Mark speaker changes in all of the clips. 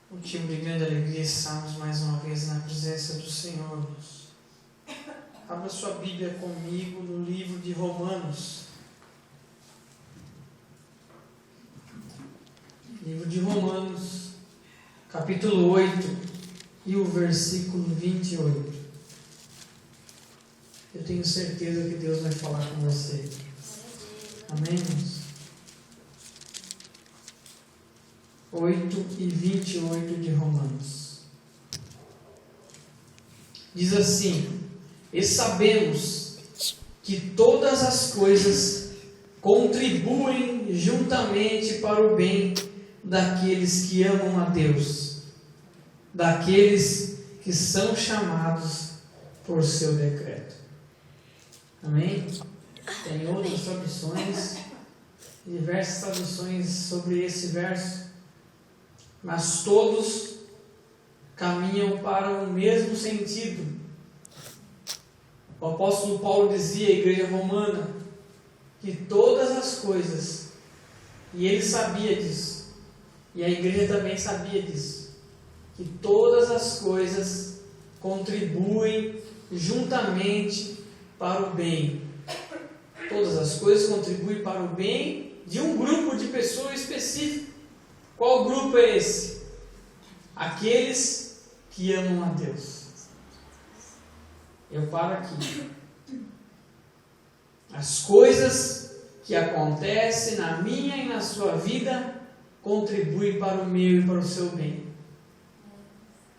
Speaker 1: Motivo de grande alegria estarmos mais uma vez na presença do Senhor. Abra sua Bíblia comigo no livro de Romanos. Livro de Romanos, capítulo 8 e o versículo 28. Eu tenho certeza que Deus vai falar com você. Amém, irmãos? 8 e 28 de Romanos. Diz assim: e sabemos que todas as coisas contribuem juntamente para o bem daqueles que amam a Deus, daqueles que são chamados por seu decreto. Amém? Tem outras traduções, diversas traduções sobre esse verso, mas todos caminham para o mesmo sentido. O apóstolo Paulo dizia à igreja romana que todas as coisas, e ele sabia disso, e a igreja também sabia disso, que todas as coisas contribuem juntamente para o bem. Todas as coisas contribuem para o bem de um grupo de pessoas específico. Qual grupo é esse? Aqueles que amam a Deus. Eu paro aqui. As coisas que acontecem na minha e na sua vida contribuem para o meu e para o seu bem.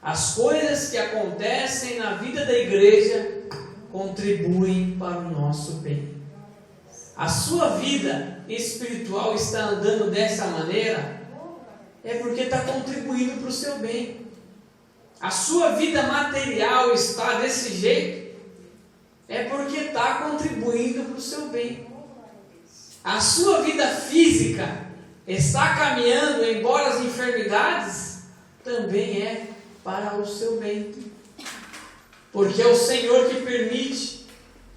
Speaker 1: As coisas que acontecem na vida da igreja contribuem para o nosso bem. A sua vida espiritual está andando dessa maneira, é porque está contribuindo para o seu bem. A sua vida material está desse jeito, é porque está contribuindo para o seu bem. A sua vida física está caminhando, embora as enfermidades, também é para o seu bem. Porque é o Senhor que permite.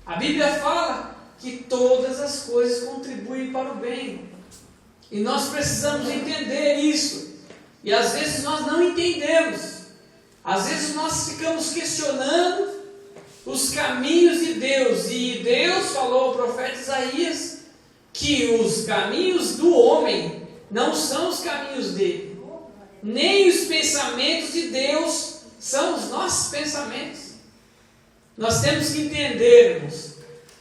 Speaker 1: A Bíblia fala que todas as coisas contribuem para o bem. E nós precisamos entender isso. E às vezes nós não entendemos. Às vezes nós ficamos questionando os caminhos de Deus. E Deus falou ao profeta Isaías que os caminhos do homem não são os caminhos dele. Nem os pensamentos de Deus são os nossos pensamentos. Nós temos que entendermos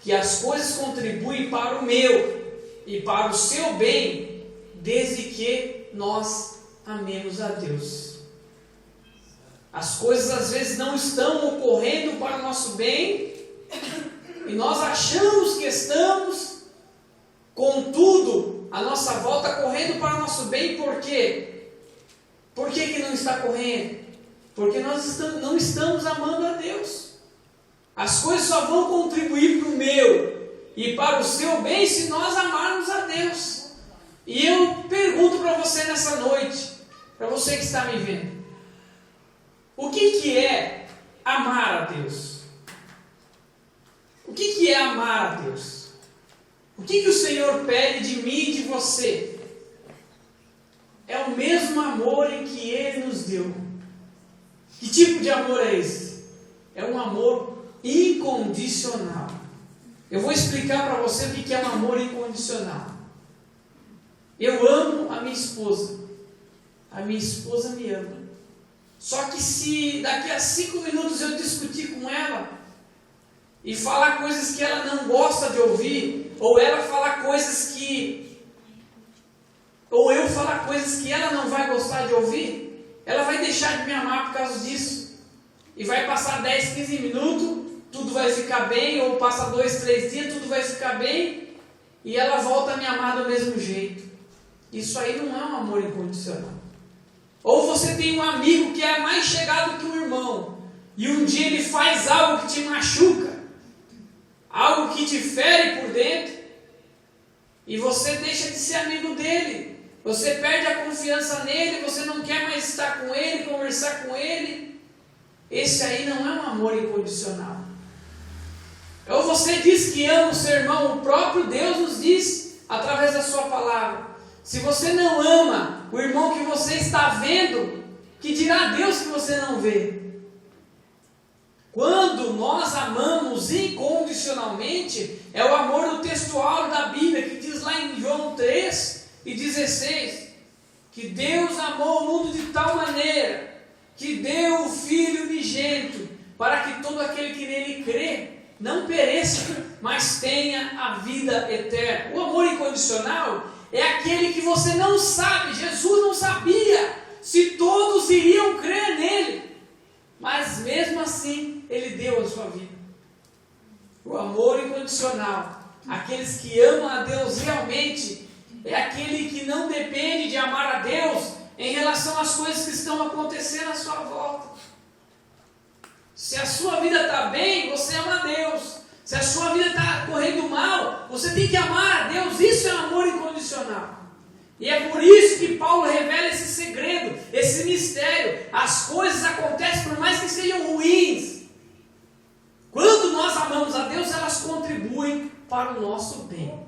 Speaker 1: que as coisas contribuem para o meu e para o seu bem, desde que nós amemos a Deus. As coisas às vezes não estão ocorrendo para o nosso bem, e nós achamos que estamos, contudo, a nossa volta correndo para o nosso bem. Por quê? Por que não está correndo? Porque nós não estamos amando a Deus. As coisas só vão contribuir para o meu e para o seu bem se nós amarmos a Deus. E eu pergunto para você nessa noite, para você que está me vendo, o que é amar a Deus? O que é amar a Deus? O que o Senhor pede de mim e de você? É o mesmo amor em que Ele nos deu. Que tipo de amor é esse? É um amor incondicional. Eu vou explicar para você o que é um amor incondicional. Eu amo a minha esposa. A minha esposa me ama. Só que se daqui a 5 minutos eu discutir com ela e falar coisas que ela não gosta de ouvir, ou ela falar coisas que, ou eu falar coisas que ela não vai gostar de ouvir, ela vai deixar de me amar por causa disso. E vai passar 10, 15 minutos, tudo vai ficar bem, ou passa 2, 3 dias, tudo vai ficar bem, e ela volta a me amar do mesmo jeito. Isso aí não é um amor incondicional. Ou você tem um amigo que é mais chegado que um irmão, e um dia ele faz algo que te machuca, algo que te fere por dentro, e você deixa de ser amigo dele, você perde a confiança nele, você não quer mais estar com ele, conversar com ele. Esse aí não é um amor incondicional. Ou você diz que ama o seu irmão, o próprio Deus nos diz, através da sua palavra, se você não ama o irmão que você está vendo, Que dirá Deus que você não vê? Quando nós amamos incondicionalmente, é o amor do texto áureo da Bíblia, que diz lá em João 3:16, que Deus amou o mundo de tal maneira, que deu o Filho unigênito, para que todo aquele que nele crê, não pereça, mas tenha a vida eterna. O amor incondicional é aquele que você não sabe, Jesus não sabia se todos iriam crer nele, mas mesmo assim, ele deu a sua vida. O amor incondicional, aqueles que amam a Deus realmente, é aquele que não depende de amar a Deus em relação às coisas que estão acontecendo à sua volta. Se a sua vida está bem, você ama a Deus. Se a sua vida está correndo mal, você tem que amar a Deus. Isso é amor incondicional. E é por isso que Paulo revela esse segredo, esse mistério. As coisas acontecem por mais que sejam ruins. Quando nós amamos a Deus, elas contribuem para o nosso bem.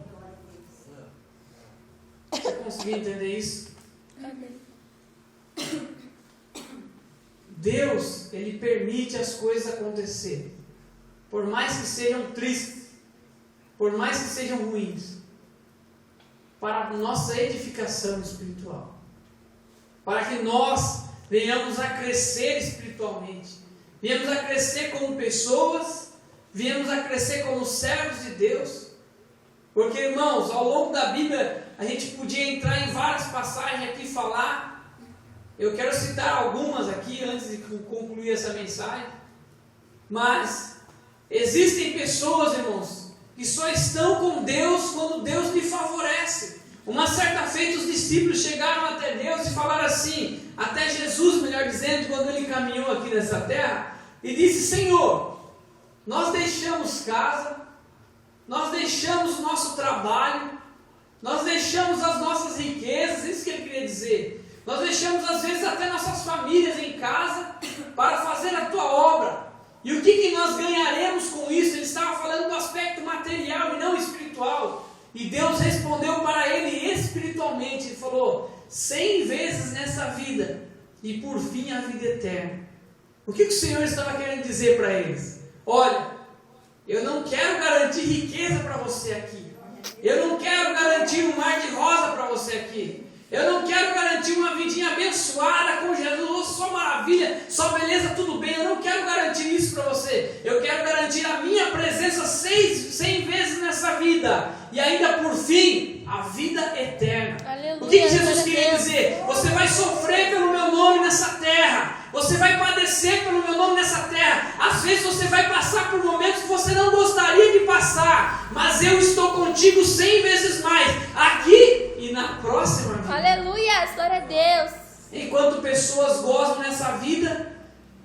Speaker 1: Você conseguiu entender isso?
Speaker 2: Amém.
Speaker 1: Deus, Ele permite as coisas acontecer, por mais que sejam tristes, por mais que sejam ruins, para a nossa edificação espiritual, para que nós venhamos a crescer espiritualmente, venhamos a crescer como pessoas, venhamos a crescer como servos de Deus. Porque, irmãos, ao longo da Bíblia, a gente podia entrar em várias passagens aqui e falar. Eu quero citar algumas aqui antes de concluir essa mensagem. Mas existem pessoas, irmãos, que só estão com Deus quando Deus lhe favorece. Uma certa feita os discípulos chegaram até Deus e falaram assim, até Jesus, melhor dizendo, quando ele caminhou aqui nessa terra, e disse: Senhor, nós deixamos casa, nós deixamos o nosso trabalho, nós deixamos as nossas riquezas, isso que ele queria dizer. Nós deixamos às vezes até nossas famílias em casa para fazer a tua obra. E o que nós ganharemos com isso? Ele estava falando do aspecto material e não espiritual. E Deus respondeu para ele espiritualmente. Ele falou: 100 vezes nessa vida e por fim a vida eterna. O que o Senhor estava querendo dizer para eles? Olha, eu não quero garantir riqueza para você aqui. Eu não quero garantir um mar de rosa para você aqui. Eu não quero garantir uma vidinha abençoada com Jesus, só maravilha, só beleza, tudo bem. Eu não quero garantir isso para você. Eu quero garantir a minha presença 100 vezes nessa vida. E ainda por fim, a vida eterna.
Speaker 2: Aleluia,
Speaker 1: o que Jesus queria dizer? Você vai sofrer pelo meu nome nessa terra. Você vai padecer pelo meu nome nessa terra. Às vezes você vai passar por momentos que você não gostaria de passar. Mas eu estou contigo 100 vezes mais. Aqui e na próxima vida.
Speaker 2: Aleluia, glória a Deus.
Speaker 1: Enquanto pessoas gozam nessa vida,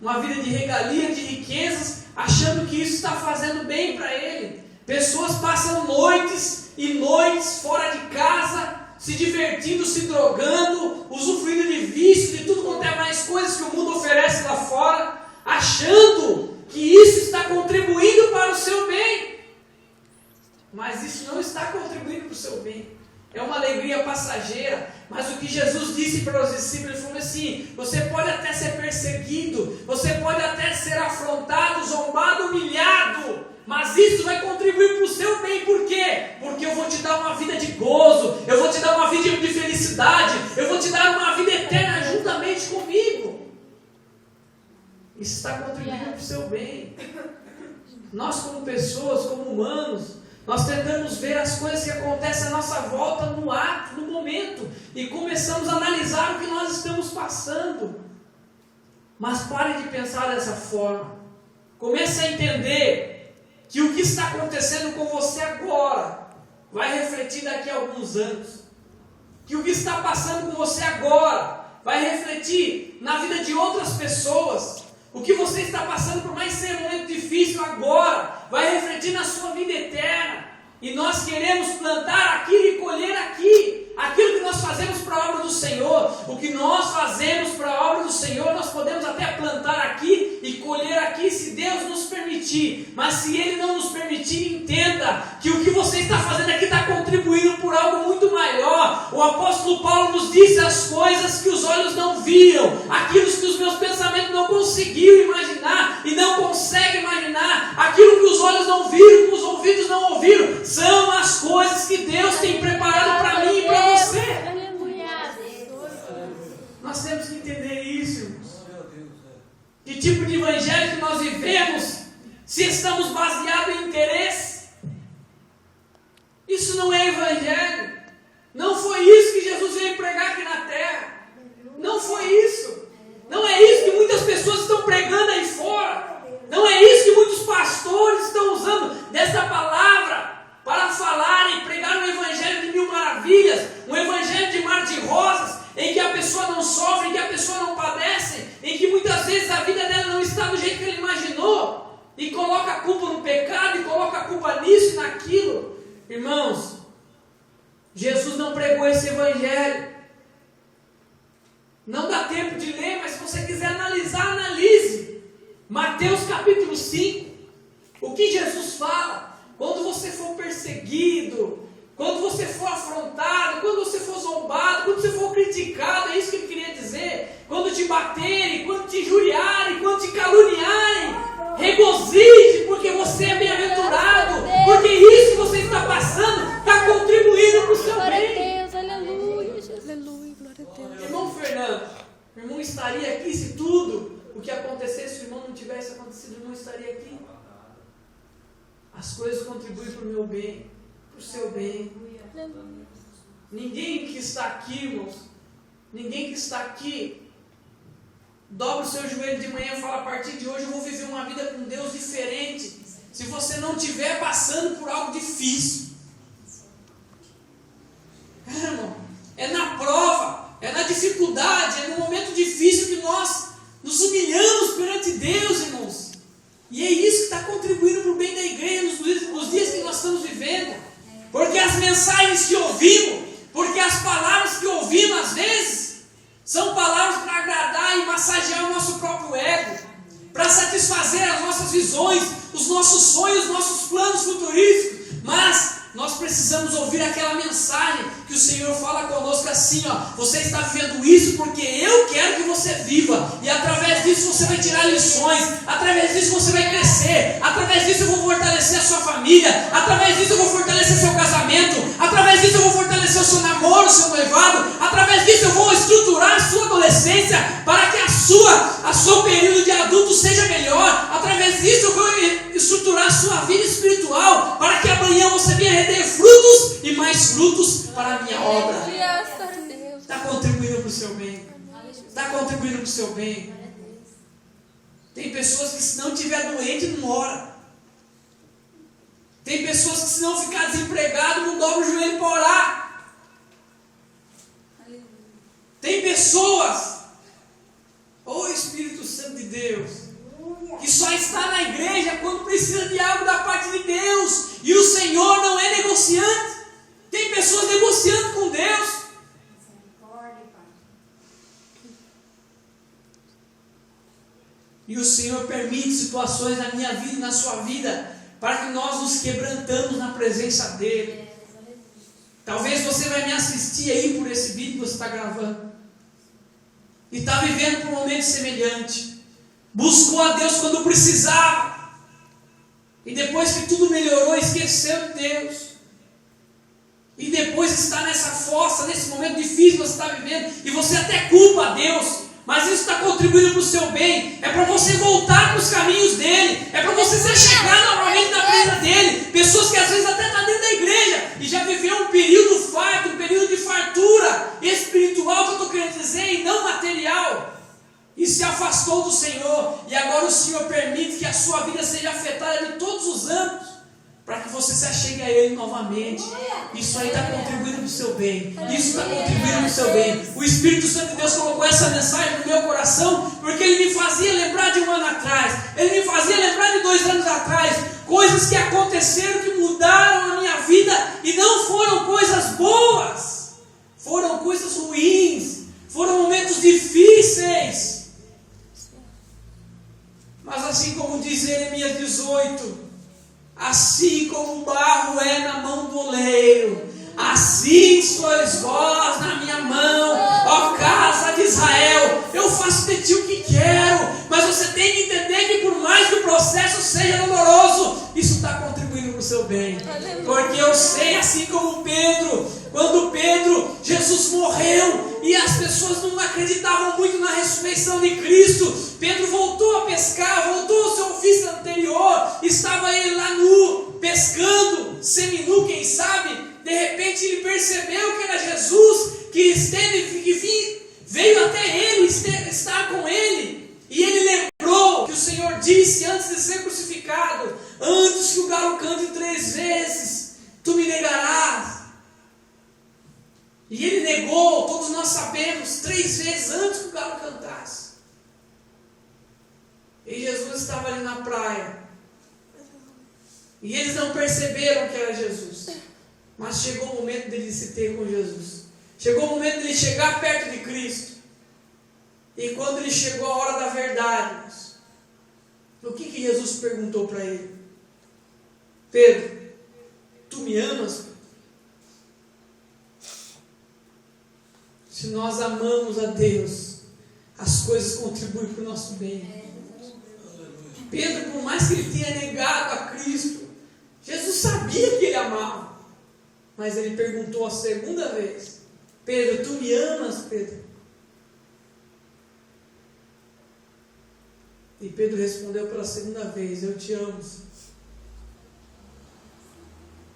Speaker 1: uma vida de regalia, de riquezas, achando que isso está fazendo bem para ele. Pessoas passam noites e noites fora de casa, se divertindo, se drogando, usufruindo de vício, de tudo quanto é mais coisas que o mundo oferece lá fora, achando que isso está contribuindo para o seu bem. Mas isso não está contribuindo para o seu bem. É uma alegria passageira. Mas o que Jesus disse para os discípulos, ele falou assim: você pode até ser perseguido, você pode até ser afrontado, zombado, humilhado, mas isso vai contribuir para o seu bem. Por quê? Porque eu vou te dar uma vida de gozo, eu vou te dar uma vida de felicidade, eu vou te dar uma vida eterna juntamente comigo. Isso está contribuindo para o seu bem. Nós, como pessoas, como humanos, nós tentamos ver as coisas que acontecem à nossa volta no ato, no momento, e começamos a analisar o que nós estamos passando. Mas pare de pensar dessa forma. Comece a entender que o que está acontecendo com você agora vai refletir daqui a alguns anos. Que o que está passando com você agora vai refletir na vida de outras pessoas. O que você está passando, por mais ser um momento difícil agora, vai refletir na sua vida eterna. E nós queremos plantar aquilo e colher aqui. Aquilo que nós fazemos para a obra do Senhor. O que nós fazemos para a obra do Senhor, nós podemos até plantar aqui e colher aqui, se Deus nos permitir. Mas se Ele não nos permitir, entenda que o que você está fazendo aqui está contribuindo por algo muito maior. O apóstolo Paulo nos disse as coisas que os olhos não viram, aquilo que Nós temos que entender isso, irmãos. Que tipo de evangelho que nós vivemos, se estamos baseados em interesse? Isso não é evangelho. Não foi isso que Jesus veio pregar aqui na terra. Não foi isso. Não é isso que muitas pessoas estão pregando aí fora. Não é isso que muitos pastores estão usando dessa palavra para falar e pregar um evangelho de mil maravilhas, um evangelho de mar de rosas, em que a pessoa não sofre, em que a pessoa não padece, em que muitas vezes a vida dela não está do jeito que ele imaginou, e coloca a culpa no pecado, e coloca a culpa nisso e naquilo. Irmãos, Jesus não pregou esse evangelho. Não dá tempo de ler, mas se você quiser analisar, analise. Mateus capítulo 5. O que Jesus fala? Quando você for perseguido, quando você for afrontado, quando você for zombado, quando você for criticado, é isso que ele queria dizer. Quando te baterem, quando te injuriarem, quando te caluniarem, regozije, porque você é bem-aventurado, porque isso que você está passando está contribuindo para o seu
Speaker 2: Glória
Speaker 1: bem.
Speaker 2: a Deus, aleluia, Jesus. Aleluia, glória a Deus.
Speaker 1: Irmão Fernando, o irmão estaria aqui se tudo o que acontecesse, o irmão não tivesse acontecido, o irmão estaria aqui. As coisas contribuem para o meu bem, para o seu bem.
Speaker 2: Aleluia.
Speaker 1: Ninguém que está aqui, irmãos, ninguém que está aqui, dobra o seu joelho de manhã e fala: a partir de hoje eu vou viver uma vida com Deus diferente. Se você não estiver passando por algo difícil. Irmão, é na prova, é na dificuldade, é no momento difícil que nós nos humilhamos perante Deus, irmãos. E é isso que está contribuindo para o bem da igreja nos dias que nós estamos vivendo. Porque as mensagens que ouvimos, porque as palavras que ouvimos às vezes, são palavras para agradar e massagear o nosso próprio ego, para satisfazer as nossas visões, os nossos sonhos, os nossos planos futurísticos. Mas nós precisamos ouvir aquela mensagem que o Senhor fala conosco assim: ó, você está vivendo isso porque eu quero que você viva, e através disso você vai tirar lições, através disso você vai crescer, através disso eu vou fortalecer a sua família, através disso eu vou fortalecer seu casamento, através disso eu vou fortalecer o seu namoro, o seu noivado, através disso eu vou estruturar a sua adolescência para que a seu período de adulto seja melhor, através disso eu vou estruturar a sua vida espiritual para que amanhã você venha render frutos e mais frutos para a minha obra. Está contribuindo para o seu bem. Está contribuindo para o seu bem. Tem pessoas que se não estiver doente não ora. Tem pessoas que se não ficar desempregado não dobra o joelho para orar. Tem pessoas, ô Espírito Santo de Deus, que só está na igreja quando precisa de algo da parte de Deus, e o Senhor não é negociante. Tem pessoas negociando com Deus. E o Senhor permite situações na minha vida e na sua vida, para que nós nos quebrantamos na presença dEle. Talvez você vai me assistir aí por esse vídeo que você está gravando, e está vivendo por um momento semelhante. Buscou a Deus quando precisava, e depois que tudo melhorou, esqueceu de Deus, e depois está nessa fossa, nesse momento difícil que você está vivendo, e você até culpa a Deus, mas isso está contribuindo para o seu bem. É para você voltar para os caminhos dele, é para você se chegar novamente na presença dele. Pessoas que às vezes até estão dentro da igreja e já viveu um período farto, um período de fartura espiritual, que eu estou querendo dizer, e não material, e se afastou do Senhor, e agora o Senhor permite que a sua vida seja afetada de todos os âmbitos, para que você se achegue a Ele novamente. Isso aí está contribuindo para o seu bem. Isso está contribuindo para o seu bem. O Espírito Santo de Deus colocou essa mensagem no meu coração, porque Ele me fazia lembrar de um ano atrás, Ele me fazia lembrar de 2 anos atrás, coisas que aconteceram, que mudaram a minha vida, e não foram coisas boas, foram coisas ruins, foram momentos difíceis. Mas assim como diz Jeremias 18, assim como o barro é na mão do oleiro, assim sois vós na minha mão, ó casa de Israel. Eu faço de ti o que quero, mas você tem que entender que por mais que o processo seja doloroso, isso está contribuindo para o seu bem. Porque eu sei, assim como Pedro, quando Jesus Jesus morreu e as pessoas não acreditavam muito na ressurreição de Cristo. Pedro voltou a pescar, voltou ao seu ofício anterior, estava ele lá nu, pescando, seminu, quem sabe. De repente ele percebeu que era Jesus que veio até ele, estar com ele. E ele lembrou que o Senhor disse antes de ser crucificado: antes que o galo cante 3 vezes, tu me negarás. E ele negou, todos nós sabemos, 3 vezes antes que o galo cantasse. E Jesus estava ali na praia. E eles não perceberam que era Jesus. Mas chegou o momento dele se ter com Jesus. Chegou o momento dele chegar perto de Cristo. E quando ele chegou a hora da verdade, o que Jesus perguntou para ele? Pedro, tu me amas? Se nós amamos a Deus, as coisas contribuem para o nosso bem. Pedro, por mais que ele tenha negado a Cristo, Jesus sabia que ele amava. Mas ele perguntou a segunda vez: Pedro, tu me amas, Pedro? E Pedro respondeu pela segunda vez: eu te amo.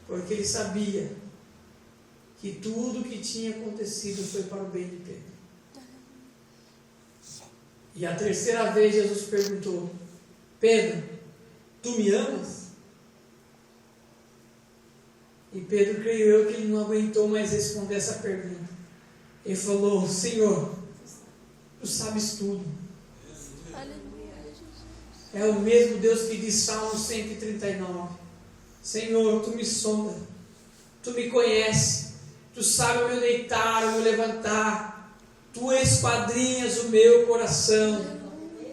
Speaker 1: Porque ele sabia que tudo que tinha acontecido foi para o bem de Pedro. E a terceira vez Jesus perguntou: Pedro, tu me amas? E Pedro, creio eu, que ele não aguentou mais responder essa pergunta. Ele falou: Senhor, tu sabes tudo. É o mesmo Deus que diz Salmo 139. Senhor, tu me sonda, tu me conheces, tu sabes o meu deitar, o meu levantar, tu esquadrinhas o meu coração.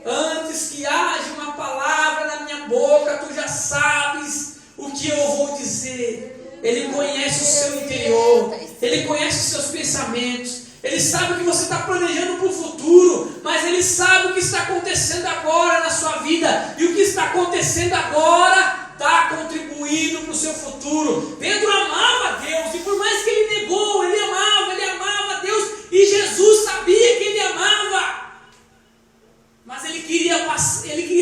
Speaker 1: Antes que haja uma palavra na minha boca, tu já sabes o que eu vou dizer. Ele conhece o seu interior, Ele conhece os seus pensamentos, Ele sabe o que você está planejando para o futuro, mas Ele sabe o que está acontecendo agora na sua vida, e o que está acontecendo agora está contribuindo para o seu futuro. Pedro amava Deus, e por mais que ele negou, ele amava Deus, e Jesus sabia que ele amava, mas ele queria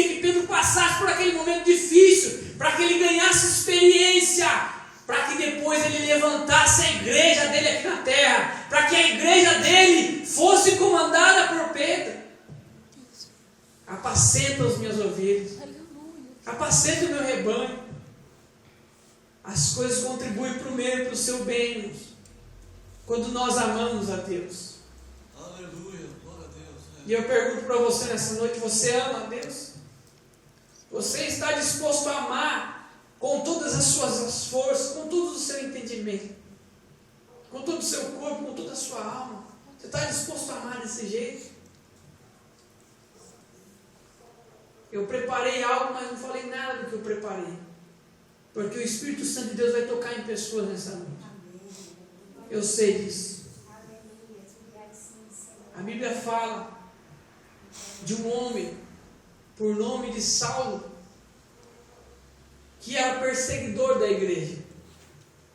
Speaker 1: que Pedro passasse por aquele momento difícil, para que ele ganhasse experiência, para que depois ele levantasse a igreja dele aqui na terra, para que a igreja dele fosse comandada por Pedro. Apacenta as minhas ovelhas, apacenta o meu rebanho. As coisas contribuem para o meu e para o seu bem, quando nós amamos a Deus.
Speaker 3: Aleluia, glória a Deus.
Speaker 1: E eu pergunto para você nessa noite: você ama a Deus? Você está disposto a amar com todas as suas forças, com todo o seu entendimento, com todo o seu corpo, com toda a sua alma? Você está disposto a amar desse jeito? Eu preparei algo, mas não falei nada do que eu preparei, porque o Espírito Santo de Deus vai tocar em pessoas nessa noite. Eu sei disso. A Bíblia fala de um homem por nome de Saulo, que era perseguidor da igreja.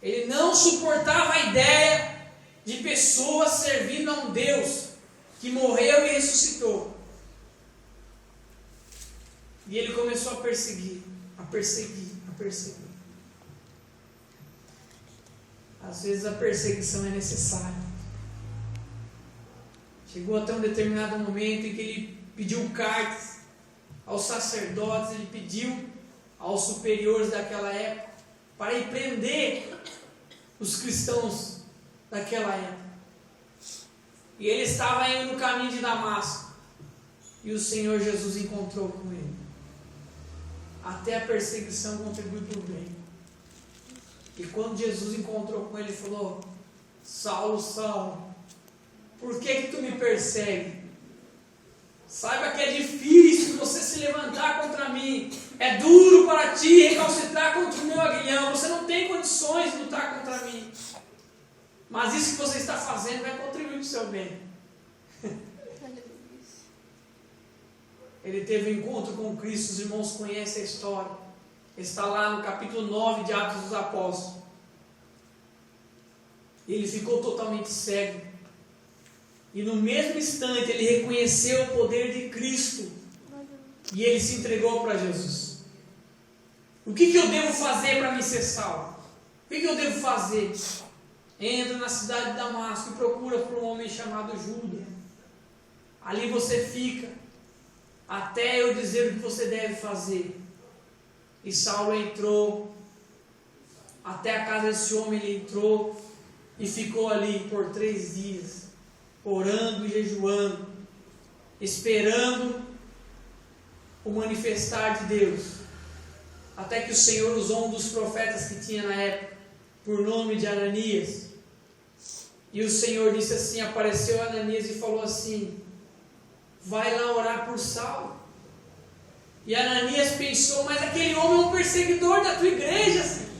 Speaker 1: Ele não suportava a ideia de pessoas servindo a um Deus que morreu e ressuscitou. E ele começou a perseguir. Às vezes a perseguição é necessária. Chegou até um determinado momento em que ele pediu cartas aos sacerdotes, ele pediu aos superiores daquela época para ir prender os cristãos daquela época. E ele estava indo no caminho de Damasco, e o Senhor Jesus encontrou com ele. Até a perseguição contribui para o bem. E quando Jesus encontrou com ele, ele falou: Saulo, Saulo, por que tu me persegue? Saiba que é difícil você se levantar contra mim. É duro para ti recalcitrar contra o meu aguilhão. Você não tem condições de lutar contra mim. Mas isso que você está fazendo vai contribuir para o seu bem. Ele teve um encontro com Cristo. Os irmãos conhecem a história. Está lá no capítulo 9 de Atos dos Apóstolos. Ele ficou totalmente cego. E no mesmo instante ele reconheceu o poder de Cristo. E ele se entregou para Jesus. O que eu devo fazer para me ser salvo? O que eu devo fazer? Entra na cidade de Damasco e procura por um homem chamado Judas. Ali você fica, até eu dizer o que você deve fazer. E Saulo entrou, até a casa desse homem ele entrou, e ficou ali por 3 dias, orando e jejuando, esperando o manifestar de Deus. Até que o Senhor usou um dos profetas que tinha na época, por nome de Ananias. E o Senhor disse assim, apareceu Ananias e falou assim, vai lá orar por Saulo. E Ananias pensou, mas aquele homem é um perseguidor da tua igreja, Senhor.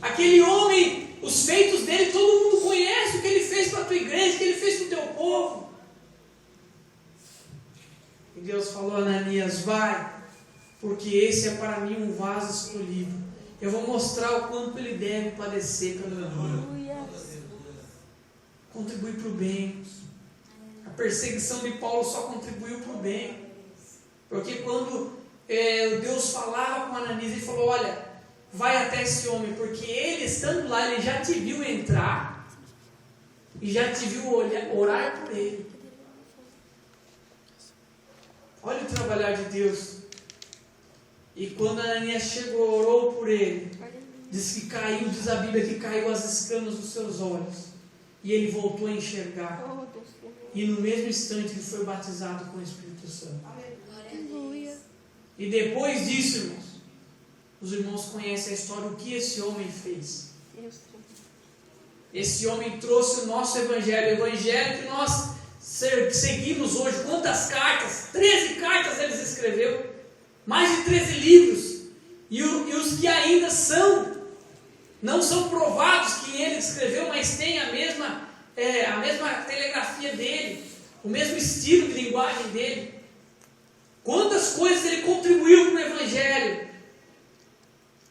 Speaker 1: Aquele homem, os feitos dele, todo mundo conhece o que ele fez para a tua igreja, o que ele fez para o teu povo. E Deus falou, Ananias, vai, porque esse é para mim um vaso escolhido. Eu vou mostrar o quanto ele deve padecer pelo meu nome. Contribui para o bem. A perseguição de Paulo só contribuiu para o bem. Porque quando Deus falava com Ananias, ele falou, olha, vai até esse homem, porque ele estando lá, ele já te viu entrar e já te viu orar por ele. Olha o trabalhar de Deus. E quando Ananias chegou, orou por ele, diz que caiu, diz a Bíblia que caiu as escamas dos seus olhos. E ele voltou a enxergar. E no mesmo instante ele foi batizado com o Espírito Santo.
Speaker 2: Aleluia.
Speaker 1: E depois disso, irmãos, os irmãos conhecem a história, o que esse homem fez. Esse homem trouxe o nosso Evangelho, o Evangelho que nós seguimos hoje. Quantas cartas? 13 cartas ele escreveu. Mais de 13 livros. E os que ainda não são provados que ele escreveu, mas tem a mesma telegrafia dele, o mesmo estilo de linguagem dele. Quantas coisas ele contribuiu para o Evangelho.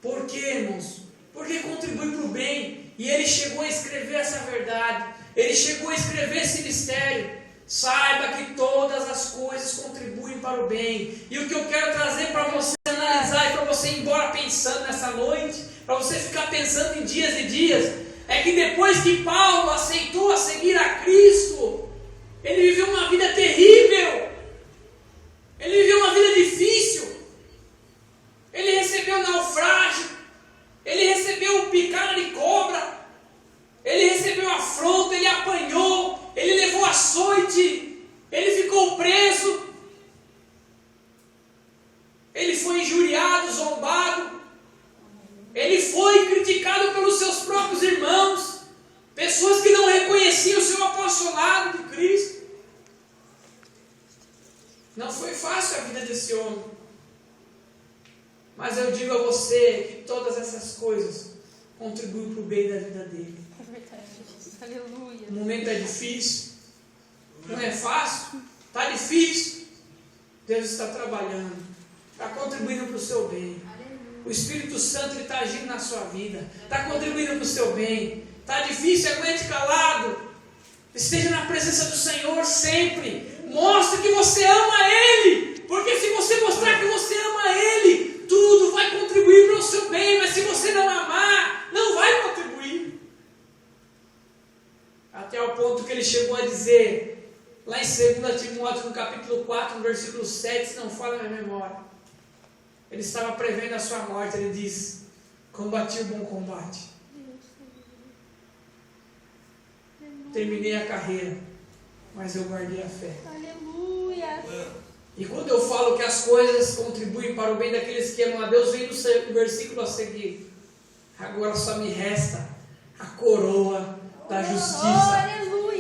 Speaker 1: Por quê, irmãos? Porque contribui para o bem. E ele chegou a escrever essa verdade. Ele chegou a escrever esse mistério. Saiba que todas as coisas contribuem para o bem. E o que eu quero trazer para você analisar e para você ir embora pensando nessa noite, para você ficar pensando em dias e dias, é que depois que Paulo aceitou a seguir a Cristo, ele viveu uma vida terrível. Ele viveu uma vida difícil. Ele recebeu naufrágio. Ele recebeu picada de cobra. Ele recebeu afronta. Ele apanhou. Ele levou açoite. Ele ficou preso. Ele foi injuriado, zombado. Ele foi criticado pelos seus próprios irmãos. Pessoas que não reconheciam o seu apostolado de Cristo. Não foi fácil a vida desse homem. Mas eu digo a você que todas essas coisas contribuem para o bem da vida dele.
Speaker 2: É verdade. Aleluia.
Speaker 1: O momento é difícil. Não é fácil. Está difícil. Deus está trabalhando. Está contribuindo para o seu bem. O Espírito Santo está agindo na sua vida. Está contribuindo para o seu bem. Está difícil, aguente calado. Esteja na presença do Senhor sempre. Mostre que você ama Ele. Porque se você mostrar que você ama Ele, tudo vai contribuir para o seu bem. Mas se você não amar, não vai contribuir. Até o ponto que ele chegou a dizer, lá em 2 Timóteo, no capítulo 4, no versículo 7, se não falha a minha memória, ele estava prevendo a sua morte. Ele diz, combati o bom combate, terminei a carreira, mas eu guardei a fé.
Speaker 2: Aleluia.
Speaker 1: E quando eu falo que as coisas contribuem para o bem daqueles que amam a Deus, vem no versículo a seguir, agora só me resta a coroa da justiça,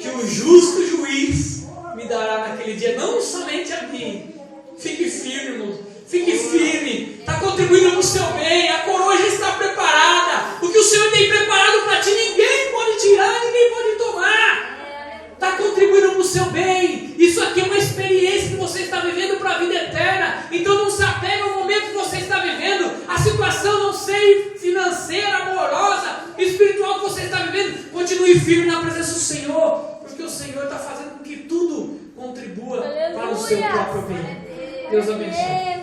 Speaker 1: que o justo juiz me dará naquele dia, não somente a mim. Fique firme, irmão. Fique firme. Está contribuindo para o seu bem. A coroa já está preparada. O que o Senhor tem preparado para ti, ninguém pode tirar, ninguém pode tomar. Está contribuindo para o seu bem. Isso aqui é uma experiência que você está vivendo para a vida eterna. Então não se apega ao momento que você está vivendo. A situação, não sei, financeira, amorosa, espiritual que você está vivendo. Continue firme na presença do Senhor. Porque o Senhor está fazendo com que contribua para o seu próprio bem. Deus abençoe.